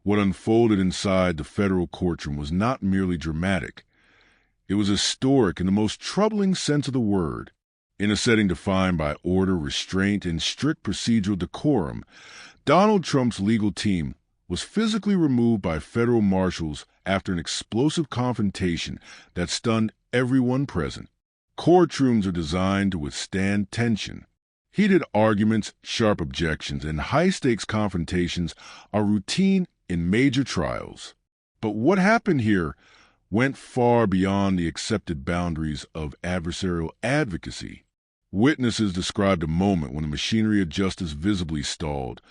What unfolded inside the federal courtroom was not merely dramatic. It was historic in the most troubling sense of the word. In a setting defined by order, restraint, and strict procedural decorum, Donald Trump's legal team was physically removed by federal marshals after an explosive confrontation that stunned everyone present. Courtrooms are designed to withstand tension. Heated arguments, sharp objections, and high-stakes confrontations are routine in major trials. But what happened here went far beyond the accepted boundaries of adversarial advocacy. Witnesses described a moment when the machinery of justice visibly stalled,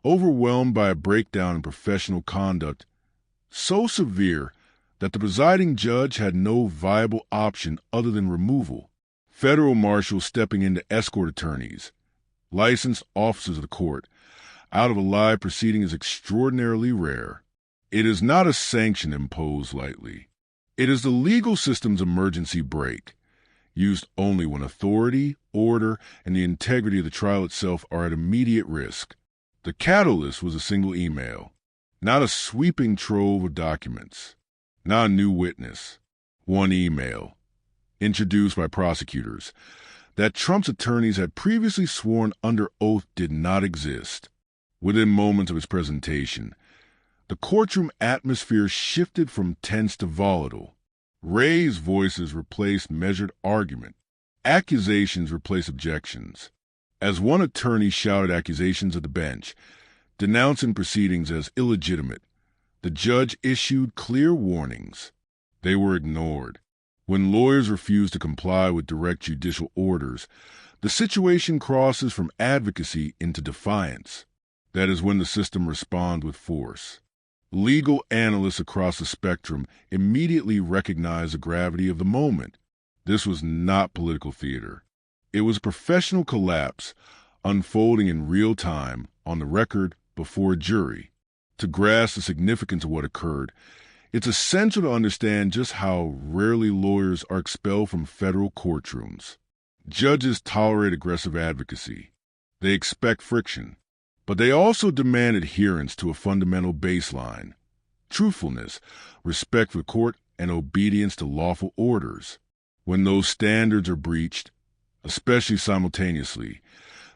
overwhelmed by a breakdown in professional conduct so severe that the presiding judge had no viable option other than removal. Federal marshals stepping in to escort attorneys, licensed officers of the court, out of a live proceeding is extraordinarily rare. It is not a sanction imposed lightly. It is the legal system's emergency brake, used only when authority, order, and the integrity of the trial itself are at immediate risk. The catalyst was a single email, not a sweeping trove of documents, not a new witness. One email, introduced by prosecutors, that Trump's attorneys had previously sworn under oath did not exist. Within moments of his presentation, the courtroom atmosphere shifted from tense to volatile. Raised voices replaced measured argument. Accusations replaced objections. As one attorney shouted accusations at the bench, denouncing proceedings as illegitimate, the judge issued clear warnings. They were ignored. When lawyers refuse to comply with direct judicial orders, the situation crosses from advocacy into defiance. That is when the system responds with force. Legal analysts across the spectrum immediately recognized the gravity of the moment. This was not political theater. It was professional collapse, unfolding in real time, on the record, before a jury. To grasp the significance of what occurred, it's essential to understand just how rarely lawyers are expelled from federal courtrooms. Judges tolerate aggressive advocacy. They expect friction. But they also demand adherence to a fundamental baseline: truthfulness, respect for court, and obedience to lawful orders. When those standards are breached, especially simultaneously,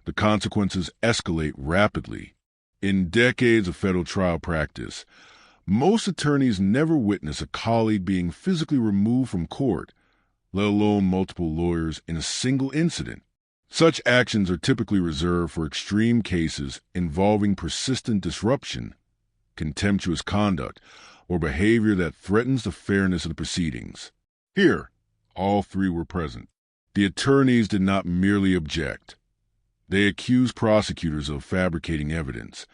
the consequences escalate rapidly. In decades of federal trial practice, most attorneys never witness a colleague being physically removed from court, let alone multiple lawyers in a single incident. Such actions are typically reserved for extreme cases involving persistent disruption, contemptuous conduct, or behavior that threatens the fairness of the proceedings. Here, all three were present. The attorneys did not merely object. They accused prosecutors of fabricating evidence,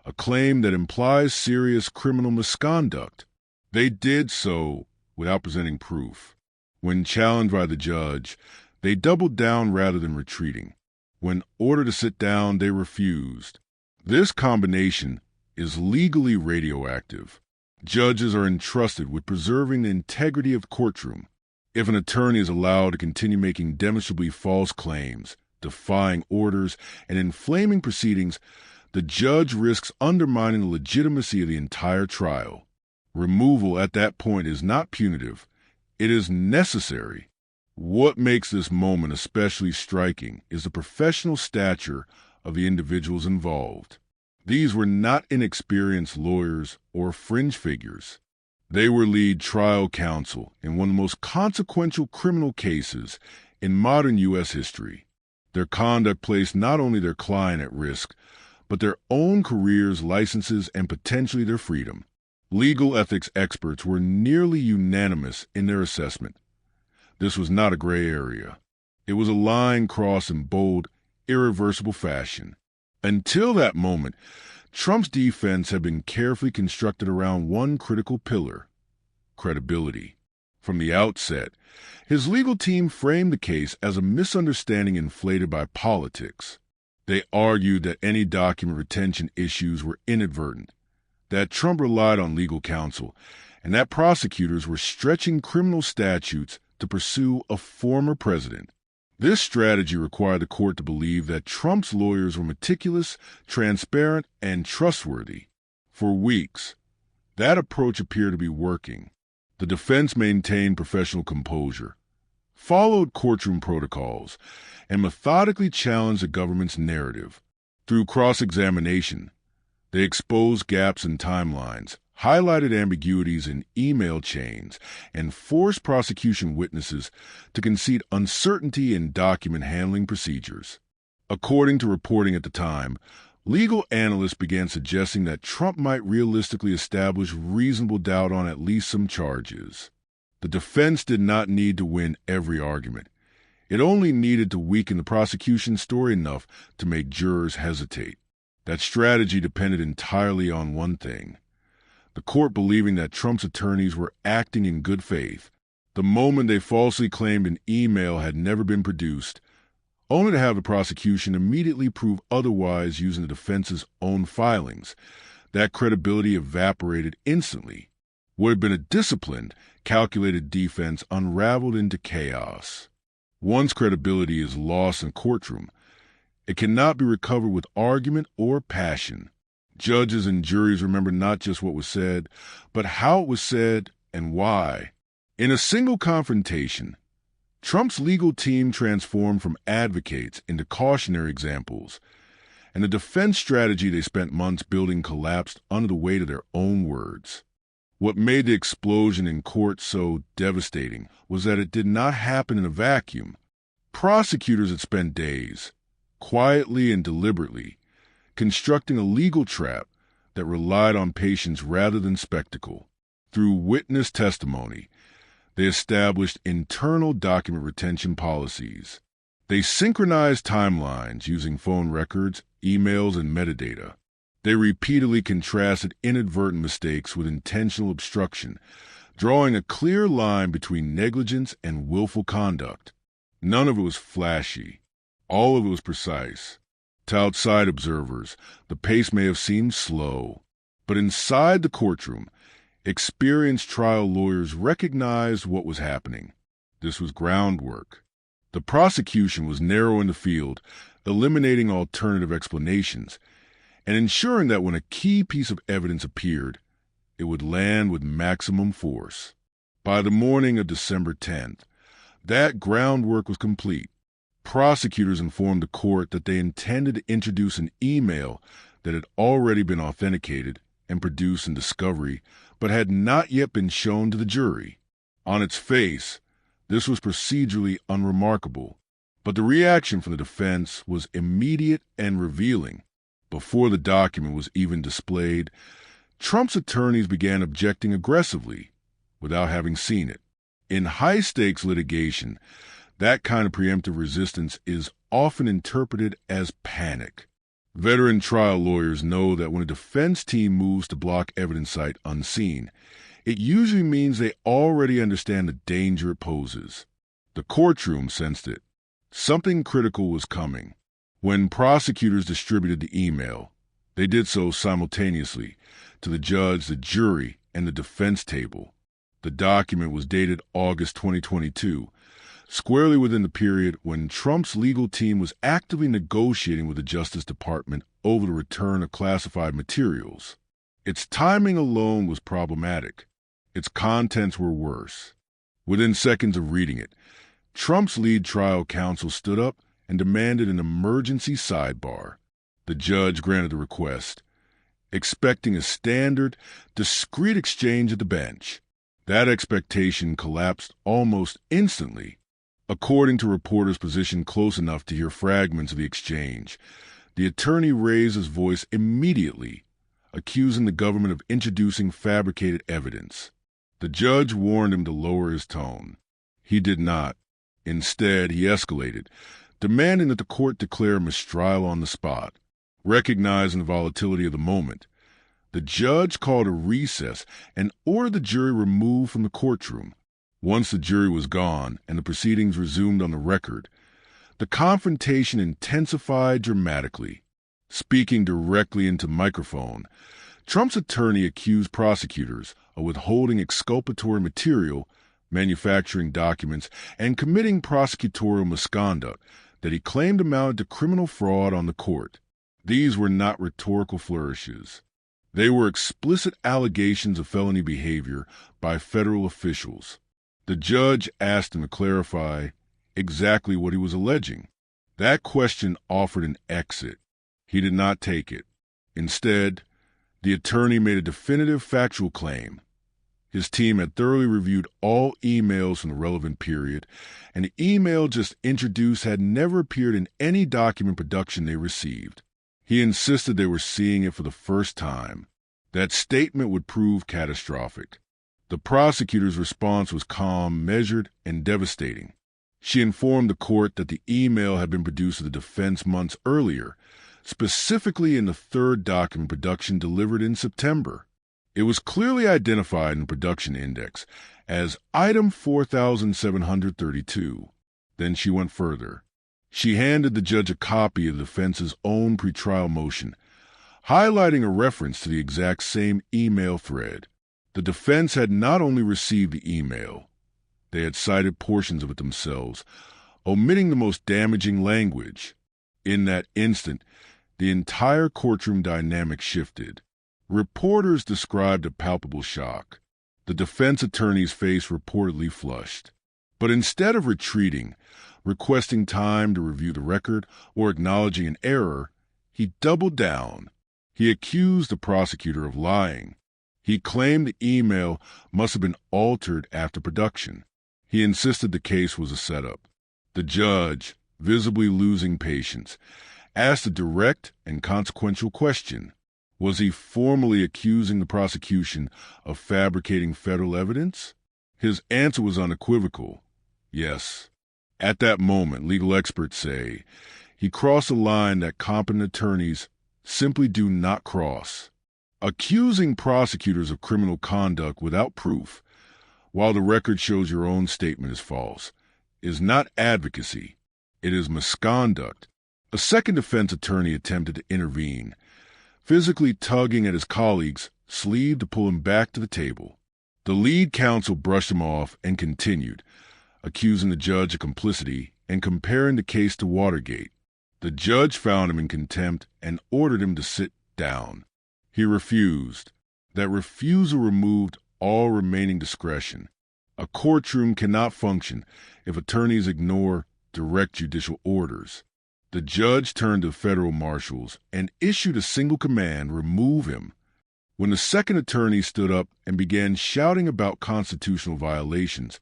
a claim that implies serious criminal misconduct. They did so without presenting proof. When challenged by the judge, they doubled down rather than retreating. When ordered to sit down, they refused. This combination is legally radioactive. Judges are entrusted with preserving the integrity of the courtroom. If an attorney is allowed to continue making demonstrably false claims, defying orders, and inflaming proceedings, the judge risks undermining the legitimacy of the entire trial. Removal at that point is not punitive. It is necessary. What makes this moment especially striking is the professional stature of the individuals involved. These were not inexperienced lawyers or fringe figures. They were lead trial counsel in one of the most consequential criminal cases in modern U.S. history. Their conduct placed not only their client at risk, but their own careers, licenses, and potentially their freedom. Legal ethics experts were nearly unanimous in their assessment. This was not a gray area. It was a line crossed in bold, irreversible fashion. Until that moment, Trump's defense had been carefully constructed around one critical pillar: credibility. From the outset, his legal team framed the case as a misunderstanding inflated by politics. They argued that any document retention issues were inadvertent, that Trump relied on legal counsel, and that prosecutors were stretching criminal statutes to pursue a former president. This strategy required the court to believe that Trump's lawyers were meticulous, transparent, and trustworthy. For weeks, That approach appeared to be working. The defense maintained professional composure, followed courtroom protocols, and methodically challenged the government's narrative. Through cross-examination, they exposed gaps in timelines, highlighted ambiguities in email chains, and forced prosecution witnesses to concede uncertainty in document handling procedures. According to reporting at the time, legal analysts began suggesting that Trump might realistically establish reasonable doubt on at least some charges. The defense did not need to win every argument. It only needed to weaken the prosecution's story enough to make jurors hesitate. That strategy depended entirely on one thing: the court believing that Trump's attorneys were acting in good faith. The moment they falsely claimed an email had never been produced, only to have the prosecution immediately prove otherwise using the defense's own filings, that credibility evaporated instantly. What had been a disciplined, calculated defense unraveled into chaos. Once credibility is lost in a courtroom, it cannot be recovered with argument or passion. Judges and juries remember not just what was said, but how it was said and why. In a single confrontation, Trump's legal team transformed from advocates into cautionary examples, and the defense strategy they spent months building collapsed under the weight of their own words. What made the explosion in court so devastating was that it did not happen in a vacuum. Prosecutors had spent days, quietly and deliberately, constructing a legal trap that relied on patience rather than spectacle. Through witness testimony, they established internal document retention policies. They synchronized timelines using phone records, emails, and metadata. They repeatedly contrasted inadvertent mistakes with intentional obstruction, drawing a clear line between negligence and willful conduct. None of it was flashy. All of it was precise. To outside observers, the pace may have seemed slow, but inside the courtroom, experienced trial lawyers recognized what was happening. This was groundwork. The prosecution was narrowing the field, eliminating alternative explanations, and ensuring that when a key piece of evidence appeared, it would land with maximum force. By the morning of December 10th, that groundwork was complete. Prosecutors informed the court that they intended to introduce an email that had already been authenticated and produced in discovery, but had not yet been shown to the jury. On its face, this was procedurally unremarkable, but the reaction from the defense was immediate and revealing. Before the document was even displayed, Trump's attorneys began objecting aggressively without having seen it. In high-stakes litigation, that kind of preemptive resistance is often interpreted as panic. Veteran trial lawyers know that when a defense team moves to block evidence sight unseen, it usually means they already understand the danger it poses. The courtroom sensed it. Something critical was coming. When prosecutors distributed the email, they did so simultaneously to the judge, the jury, and the defense table. The document was dated August 2022, squarely within the period when Trump's legal team was actively negotiating with the Justice Department over the return of classified materials. Its timing alone was problematic. Its contents were worse. Within seconds of reading it, Trump's lead trial counsel stood up and demanded an emergency sidebar. The judge granted the request, expecting a standard, discreet exchange at the bench. That expectation collapsed almost instantly. According to reporters positioned close enough to hear fragments of the exchange, the attorney raised his voice immediately, accusing the government of introducing fabricated evidence. The judge warned him to lower his tone. He did not. Instead, he escalated, demanding that the court declare mistrial on the spot. Recognizing the volatility of the moment, the judge called a recess and ordered the jury removed from the courtroom. Once the jury was gone and the proceedings resumed on the record, the confrontation intensified dramatically. Speaking directly into microphone, Trump's attorney accused prosecutors of withholding exculpatory material, manufacturing documents, and committing prosecutorial misconduct that he claimed amounted to criminal fraud on the court. These were not rhetorical flourishes. They were explicit allegations of felony behavior by federal officials. The judge asked him to clarify exactly what he was alleging. That question offered an exit. He did not take it. Instead, the attorney made a definitive factual claim. His team had thoroughly reviewed all emails from the relevant period, and the email just introduced had never appeared in any document production they received. He insisted they were seeing it for the first time. That statement would prove catastrophic. The prosecutor's response was calm, measured, and devastating. She informed the court that the email had been produced to the defense months earlier, specifically in the third document production delivered in September. It was clearly identified in the production index as item 4732. Then she went further. She handed the judge a copy of the defense's own pretrial motion, highlighting a reference to the exact same email thread. The defense had not only received the email, they had cited portions of it themselves, omitting the most damaging language. In that instant, the entire courtroom dynamic shifted. Reporters described a palpable shock. The defense attorney's face reportedly flushed. But instead of retreating, requesting time to review the record, or acknowledging an error, he doubled down. He accused the prosecutor of lying. He claimed the email must have been altered after production. He insisted the case was a setup. The judge, visibly losing patience, asked a direct and consequential question. Was he formally accusing the prosecution of fabricating federal evidence? His answer was unequivocal. Yes. At that moment, legal experts say, he crossed a line that competent attorneys simply do not cross. Accusing prosecutors of criminal conduct without proof, while the record shows your own statement is false, is not advocacy. It is misconduct. A second defense attorney attempted to intervene, physically tugging at his colleague's sleeve to pull him back to the table. The lead counsel brushed him off and continued, accusing the judge of complicity and comparing the case to Watergate. The judge found him in contempt and ordered him to sit down. He refused. That refusal removed all remaining discretion. A courtroom cannot function if attorneys ignore direct judicial orders. The judge turned to federal marshals and issued a single command: remove him. When the second attorney stood up and began shouting about constitutional violations,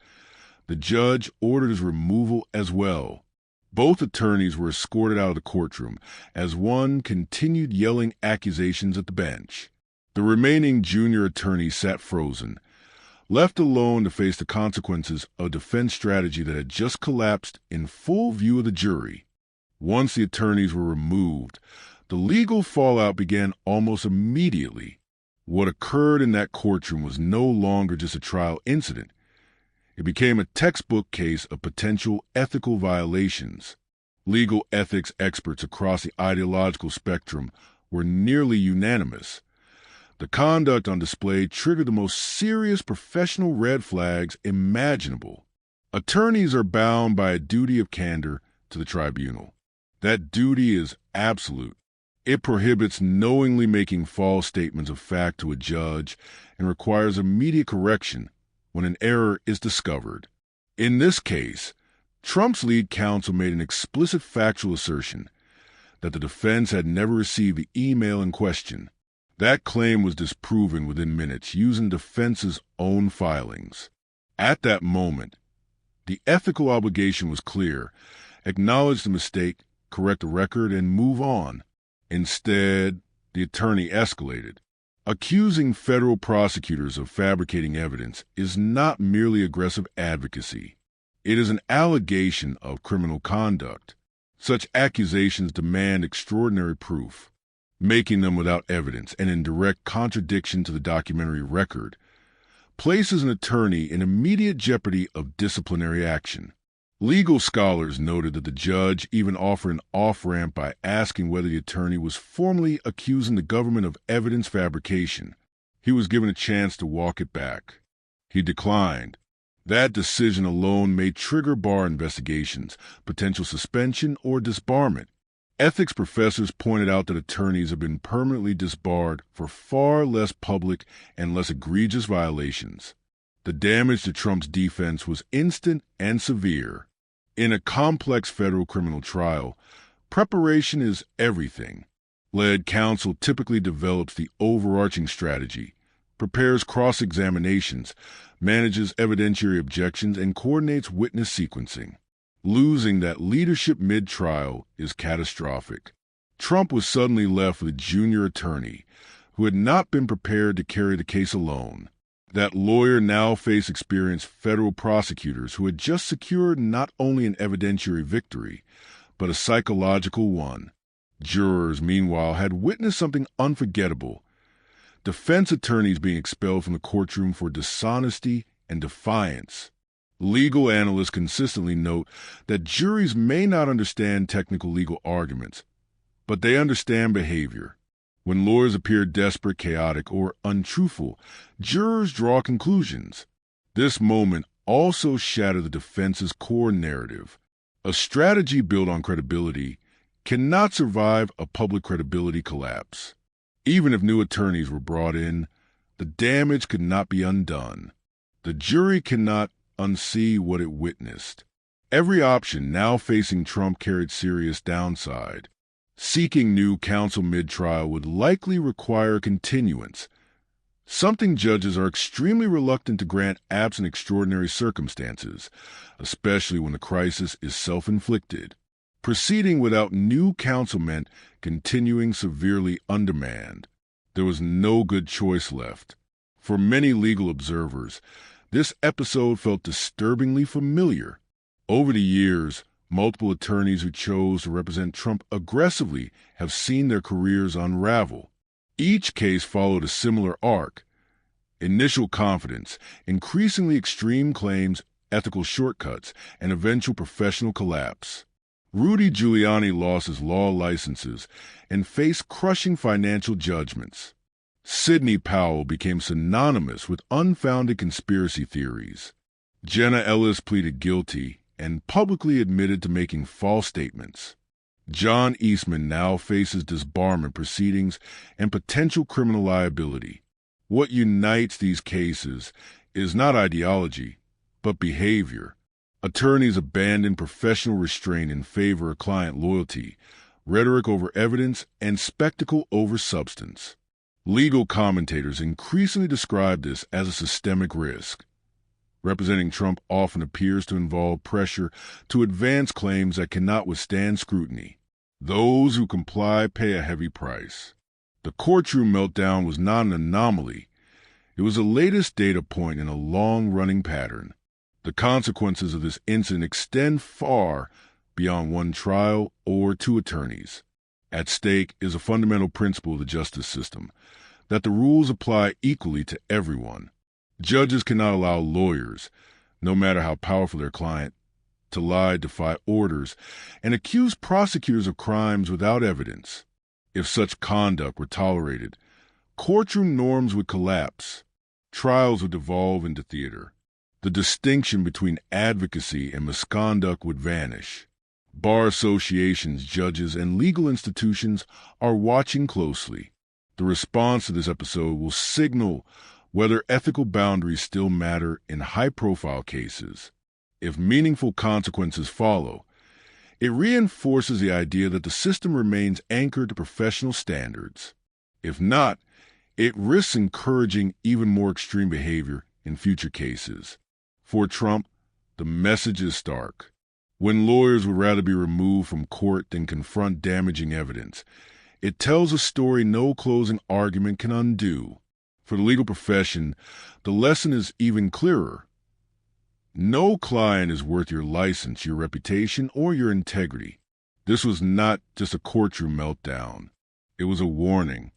the judge ordered his removal as well. Both attorneys were escorted out of the courtroom as one continued yelling accusations at the bench. The remaining junior attorney sat frozen, left alone to face the consequences of a defense strategy that had just collapsed in full view of the jury. Once the attorneys were removed, the legal fallout began almost immediately. What occurred in that courtroom was no longer just a trial incident. It became a textbook case of potential ethical violations. Legal ethics experts across the ideological spectrum were nearly unanimous. The conduct on display triggered the most serious professional red flags imaginable. Attorneys are bound by a duty of candor to the tribunal. That duty is absolute. It prohibits knowingly making false statements of fact to a judge and requires immediate correction when an error is discovered. In this case, Trump's lead counsel made an explicit factual assertion that the defense had never received the email in question. That claim was disproven within minutes using the defense's own filings. At that moment, the ethical obligation was clear: acknowledge the mistake, correct the record, and move on. Instead, the attorney escalated. Accusing federal prosecutors of fabricating evidence is not merely aggressive advocacy. It is an allegation of criminal conduct. Such accusations demand extraordinary proof. Making them without evidence and in direct contradiction to the documentary record places an attorney in immediate jeopardy of disciplinary action. Legal scholars noted that the judge even offered an off-ramp by asking whether the attorney was formally accusing the government of evidence fabrication. He was given a chance to walk it back. He declined. That decision alone may trigger bar investigations, potential suspension, or disbarment. Ethics professors pointed out that attorneys have been permanently disbarred for far less public and less egregious violations. The damage to Trump's defense was instant and severe. In a complex federal criminal trial, preparation is everything. Lead counsel typically develops the overarching strategy, prepares cross-examinations, manages evidentiary objections, and coordinates witness sequencing. Losing that leadership mid-trial is catastrophic. Trump was suddenly left with a junior attorney who had not been prepared to carry the case alone. That lawyer now faced experienced federal prosecutors who had just secured not only an evidentiary victory, but a psychological one. Jurors, meanwhile, had witnessed something unforgettable: defense attorneys being expelled from the courtroom for dishonesty and defiance. Legal analysts consistently note that juries may not understand technical legal arguments, but they understand behavior. When lawyers appear desperate, chaotic, or untruthful, jurors draw conclusions. This moment also shattered the defense's core narrative. A strategy built on credibility cannot survive a public credibility collapse. Even if new attorneys were brought in, the damage could not be undone. The jury cannot unsee what it witnessed. Every option now facing Trump carried serious downside. Seeking new counsel mid-trial would likely require continuance, something judges are extremely reluctant to grant absent extraordinary circumstances, especially when the crisis is self-inflicted. Proceeding without new counsel meant continuing severely undermanned. There was no good choice left. For many legal observers, this episode felt disturbingly familiar. Over the years, multiple attorneys who chose to represent Trump aggressively have seen their careers unravel. Each case followed a similar arc: initial confidence, increasingly extreme claims, ethical shortcuts, and eventual professional collapse. Rudy Giuliani lost his law licenses and faced crushing financial judgments. Sidney Powell became synonymous with unfounded conspiracy theories. Jenna Ellis pleaded guilty and publicly admitted to making false statements. John Eastman now faces disbarment proceedings and potential criminal liability. What unites these cases is not ideology, but behavior. Attorneys abandon professional restraint in favor of client loyalty, rhetoric over evidence, and spectacle over substance. Legal commentators increasingly describe this as a systemic risk. Representing Trump often appears to involve pressure to advance claims that cannot withstand scrutiny. Those who comply pay a heavy price. The courtroom meltdown was not an anomaly. It was the latest data point in a long-running pattern. The consequences of this incident extend far beyond one trial or two attorneys. At stake is a fundamental principle of the justice system, that the rules apply equally to everyone. Judges cannot allow lawyers, no matter how powerful their client, to lie, defy orders, and accuse prosecutors of crimes without evidence. If such conduct were tolerated, courtroom norms would collapse. Trials would devolve into theater. The distinction between advocacy and misconduct would vanish. Bar associations, judges, and legal institutions are watching closely. The response to this episode will signal whether ethical boundaries still matter in high-profile cases. If meaningful consequences follow, it reinforces the idea that the system remains anchored to professional standards. If not, it risks encouraging even more extreme behavior in future cases. For Trump, the message is stark. When lawyers would rather be removed from court than confront damaging evidence, it tells a story no closing argument can undo. For the legal profession, the lesson is even clearer. No client is worth your license, your reputation, or your integrity. This was not just a courtroom meltdown. It was a warning.